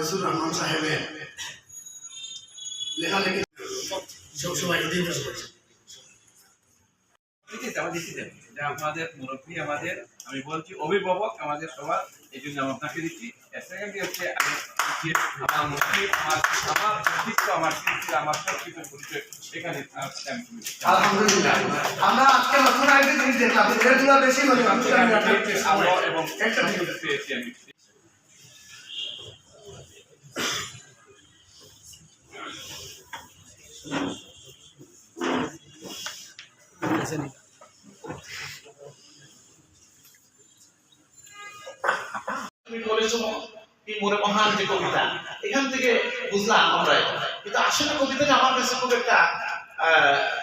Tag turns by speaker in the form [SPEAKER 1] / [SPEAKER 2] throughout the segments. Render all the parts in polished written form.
[SPEAKER 1] মনসুর রহমান সাহেবের লেখালেখি সবসময় অধিকাংশ করছে।
[SPEAKER 2] আমাদের মুরব্বী, আমাদের আমি বলছি অভিভাবক আমাদের সবার, এই জন্য আমি আপনাকে দিচ্ছি। সেকেন্ডলি হচ্ছে আমার মুরব্বী, আমার ব্যক্তিত্ব, আমার কীর্তি, আমার সব কিছু পরিচয় সেখানে।
[SPEAKER 1] আলহামদুলিল্লাহ, আমরা আজকে নতুন আরেকটি জিনিস দেখলাম, এগুলো বেশি হলো
[SPEAKER 2] এবং একটা জিনিস পেয়েছি আমি।
[SPEAKER 3] মহান যে কবিতা, এখান থেকে বুঝলাম আমরা, কিন্তু আসলে কবিতাটা আমার কাছে খুব একটা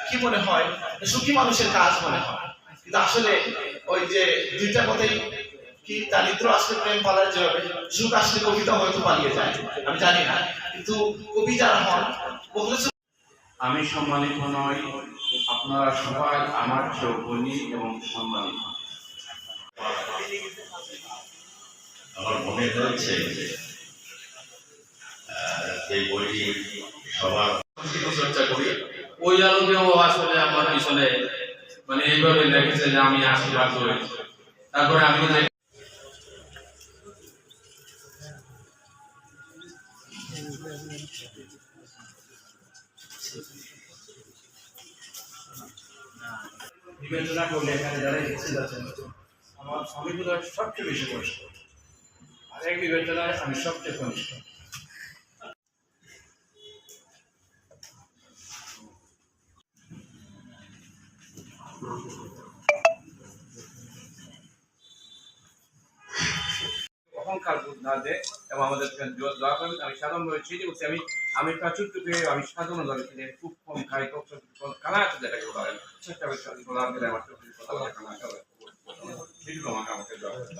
[SPEAKER 3] কি মনে হয়, সুখী মানুষের কাজ মনে হয়। কিন্তু আসলে ওই যে দুইটা কথাই কি, দারিদ্র আসলে প্রেম পালায় যাবে, সুখ আসলে কবিতা হয়তো পালিয়ে যায়, আমি জানি না। কিন্তু কবি যারা হন,
[SPEAKER 2] আমি সম্মানিত নই, আপনারা সবাই আমার চেয়ে গুণী এবং সম্মানিত।
[SPEAKER 4] আমার মনে হচ্ছে এই বইটি সবার
[SPEAKER 5] চর্চা করি, ওই আলোকেও আসলে আমার পিছনে মানে এইভাবে লেগেছে যে আমি আশীর্বাদ করি। তারপরে আমি
[SPEAKER 3] বিবেচনা করলে এখানে যারা এসেছে যাচ্ছেন, আমার স্বামীগুলো সবচেয়ে বেশি কনিষ্ঠ, আর এক বিবেচনায় আমি সবচেয়ে কনিষ্ঠ।
[SPEAKER 2] অহংকার বোধ না দেয় এবং আমাদের দোয়া করবেন। আমি সাধারণভাবে চিঠি বলছি, আমি প্রাচুর চুপে, আমি সাধারণ ধরে খুব কম খাই, খানা আছে যেটাকে বলা হয়, চেষ্টা করছি বলা গেলে আমার চোখের কথা বলে খানা খাবে, সেটুকু আমাকে দোয়া করবেন।